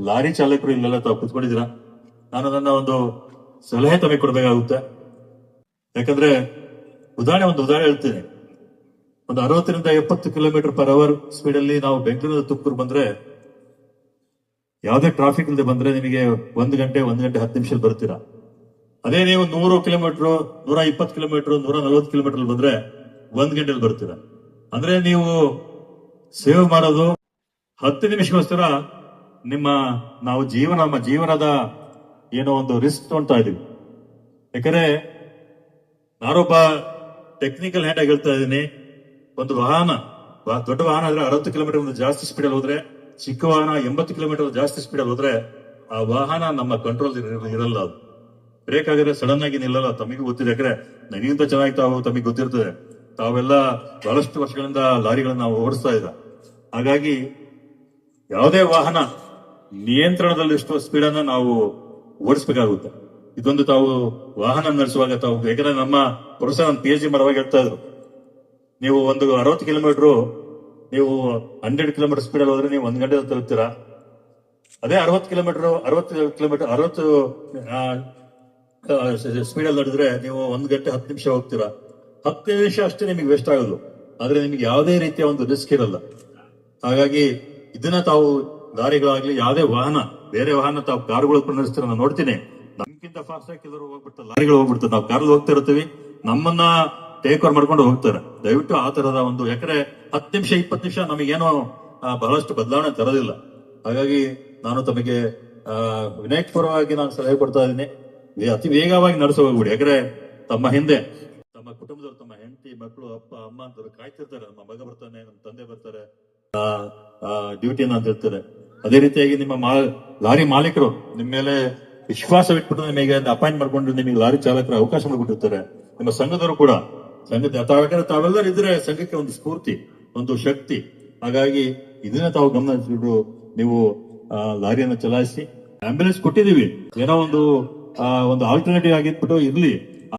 Lorry ಚಾಲಕರು ಇಲ್ಲೆಲ್ಲ ತಾವು ಕುತ್ಕೊಂಡಿದ್ದೀರಾ, ನಾನು ನನ್ನ ಒಂದು ಸಲಹೆ ತಮಗೆ ಕೊಡಬೇಕಾಗುತ್ತೆ. ಯಾಕಂದ್ರೆ ಉದಾಹರಣೆ ಹೇಳ್ತೀನಿ. ಒಂದು 60ರಿಂದ 70 ಕಿಲೋಮೀಟರ್ ಪರ್ ಅವರ್ ಸ್ಪೀಡ್ ಅಲ್ಲಿ ನಾವು ಬೆಂಗಳೂರು ತುಮಕೂರು ಬಂದ್ರೆ, ಯಾವುದೇ ಟ್ರಾಫಿಕ್ ಇಲ್ಲದೆ ಬಂದ್ರೆ ನಿಮಗೆ 1 ಗಂಟೆ 10 ನಿಮಿಷದಲ್ಲಿ ಬರ್ತೀರಾ. ಅದೇ ನೀವು 100 ಕಿಲೋಮೀಟರ್ 120 ಕಿಲೋಮೀಟರ್ 140 ಕಿಲೋಮೀಟರ್ ಬಂದ್ರೆ 1 ಗಂಟೆಯಲ್ಲಿ ಬರ್ತೀರಾ. ಅಂದ್ರೆ ನೀವು ಸೇವ್ ಮಾಡೋದು 10 ನಿಮಿಷಕ್ಕೋಸ್ಕರ ನಾವು ನಮ್ಮ ಜೀವನದ ಏನೋ ಒಂದು ರಿಸ್ಕ್ ತಗೊಳ್ತಾ ಇದೀವಿ. ಯಾಕಂದ್ರೆ ನಾನೊಬ್ಬ ಟೆಕ್ನಿಕಲ್ ಹ್ಯಾಂಡ್ ಆಗಿ ಹೇಳ್ತಾ ಇದ್ದೀನಿ, ಒಂದು ದೊಡ್ಡ ವಾಹನ ಆದ್ರೆ 60 ಕಿಲೋಮೀಟರ್ ಜಾಸ್ತಿ ಸ್ಪೀಡಲ್ಲಿ ಹೋದ್ರೆ, ಚಿಕ್ಕ ವಾಹನ 80 ಕಿಲೋಮೀಟರ್ ಜಾಸ್ತಿ ಸ್ಪೀಡಲ್ಲಿ ಹೋದ್ರೆ ಆ ವಾಹನ ನಮ್ಮ ಕಂಟ್ರೋಲ್ ಇರಲ್ಲ. ಅದು ಬ್ರೇಕ್ ಆಗಿದ್ರೆ ಸಡನ್ ಆಗಿ ನಿಲ್ಲಲ್ಲ. ತಮಗೂ ಗೊತ್ತಿದೆ, ಯಾಕಂದ್ರೆ ನನಗಿಂತ ಚೆನ್ನಾಗಿ ತಮಗೆ ಗೊತ್ತಿರ್ತದೆ. ತಾವೆಲ್ಲ ಬಹಳಷ್ಟು ವರ್ಷಗಳಿಂದ ಲಾರಿಗಳನ್ನ ನಾವು ಓಡಿಸ್ತಾ ಇದ್ದ. ಹಾಗಾಗಿ ಯಾವುದೇ ವಾಹನ ನಿಯಂತ್ರಣದಲ್ಲಿ ಎಷ್ಟು ಸ್ಪೀಡನ್ನ ನಾವು ಓಡಿಸ್ಬೇಕಾಗುತ್ತೆ. ಇದೊಂದು ತಾವು ವಾಹನ ನಡೆಸುವಾಗ ತಾವು, ಯಾಕಂದ್ರೆ ನಮ್ಮ ಪ್ರೊಫೆಸರ್ ಒಂದು PhD ಮಾಡುವಾಗ ಹೇಳ್ತಾ ಇದ್ರು, ನೀವು ಒಂದು 60 ಕಿಲೋಮೀಟರ್ ನೀವು 100 ಕಿಲೋಮೀಟರ್ ಸ್ಪೀಡಲ್ಲಿ ಹೋದ್ರೆ ನೀವು 1 ಗಂಟೆ ತಲುಪ್ತೀರಾ. ಅದೇ 60 ಸ್ಪೀಡಲ್ಲಿ ನಡೆದ್ರೆ ನೀವು 1 ಗಂಟೆ 10 ನಿಮಿಷ ಹೋಗ್ತೀರಾ. 10 ನಿಮಿಷ ಅಷ್ಟೇ ನಿಮಗೆ ವೇಸ್ಟ್ ಆಗೋದು, ಆದ್ರೆ ನಿಮಗೆ ಯಾವುದೇ ರೀತಿಯ ಒಂದು ರಿಸ್ಕ್ ಇರಲ್ಲ. ಹಾಗಾಗಿ ಇದನ್ನ ತಾವು ಲಾರಿಗಳಾಗ್ಲಿ ಯಾವುದೇ ವಾಹನ, ಬೇರೆ ವಾಹನ ತಾವು ಕಾರುಗಳು ನಡೆಸ್ತೀರ, ನಾನು ನೋಡ್ತೀನಿ ನಮ್ಗಿಂತ ಫಾಸ್ಟ್ ಆಗಿ ಕೆಲವರು ಹೋಗ್ಬಿಡ್ತಾರೆ, ಲಾರಿಗಳು ಹೋಗ್ಬಿಡ್ತಾರೆ. ನಾವು ಕಾರಲ್ಲಿ ಹೋಗ್ತಾ ಇರ್ತೀವಿ, ನಮ್ಮನ್ನ ಟೇಕ್ ಓವರ್ ಮಾಡ್ಕೊಂಡು ಹೋಗ್ತಾರೆ. ದಯವಿಟ್ಟು ಆ ತರದ ಒಂದು, ಯಾಕಂದ್ರೆ 10 ನಿಮಿಷ 20 ನಿಮಿಷ ನಮಗೇನೋ ಬಹಳಷ್ಟು ಬದಲಾವಣೆ ತರೋದಿಲ್ಲ. ಹಾಗಾಗಿ ನಾನು ತಮಗೆ ವಿನಯಪೂರ್ವವಾಗಿ ನಾನು ಸಲಹೆ ಕೊಡ್ತಾ ಇದ್ದೀನಿ, ಅತಿ ವೇಗವಾಗಿ ನಡೆಸ ಹೋಗ್ಬಿಡಿ. ಯಾಕಂದ್ರೆ ತಮ್ಮ ಹಿಂದೆ ತಮ್ಮ ಕುಟುಂಬದವರು, ತಮ್ಮ ಹೆಂಡತಿ ಮಕ್ಕಳು, ಅಪ್ಪ ಅಮ್ಮ ಅಂತವ್ರು ಕಾಯ್ತಿರ್ತಾರೆ. ನಮ್ಮ ಮಗ ಬರ್ತಾನೆ, ನಮ್ಮ ತಂದೆ ಬರ್ತಾರೆ ಡ್ಯೂಟಿನ ಅಂತ ಹೇಳ್ತಾರೆ. ಅದೇ ರೀತಿಯಾಗಿ ನಿಮ್ಮ ಲಾರಿ ಮಾಲೀಕರು ನಿಮ್ಮ ಮೇಲೆ ವಿಶ್ವಾಸವಿಟ್ಬಿಟ್ಟು ನಿಮಗೆ ಅಪಾಯಿಂಟ್ ಮಾಡ್ಕೊಂಡು ನಿಮಗೆ ಲಾರಿ ಚಾಲಕರ ಅವಕಾಶ ಮಾಡಿಕೊಟ್ಟಿರ್ತಾರೆ. ನಿಮ್ಮ ಸಂಘದವರು ಕೂಡ, ತಾವೆಲ್ಲರೂ ಇದ್ರೆ ಸಂಘಕ್ಕೆ ಒಂದು ಸ್ಫೂರ್ತಿ, ಒಂದು ಶಕ್ತಿ. ಹಾಗಾಗಿ ಇದನ್ನ ತಾವು ಗಮನಿಸಿಬಿಟ್ಟು ನೀವು ಲಾರಿಯನ್ನು ಚಲಾಯಿಸಿ. ಆಂಬ್ಯುಲೆನ್ಸ್ ಕೊಟ್ಟಿದೀವಿ, ಏನೋ ಒಂದು ಆಲ್ಟರ್ನೇಟಿವ್ ಆಗಿದ್ಬಿಟ್ಟು ಇರ್ಲಿ.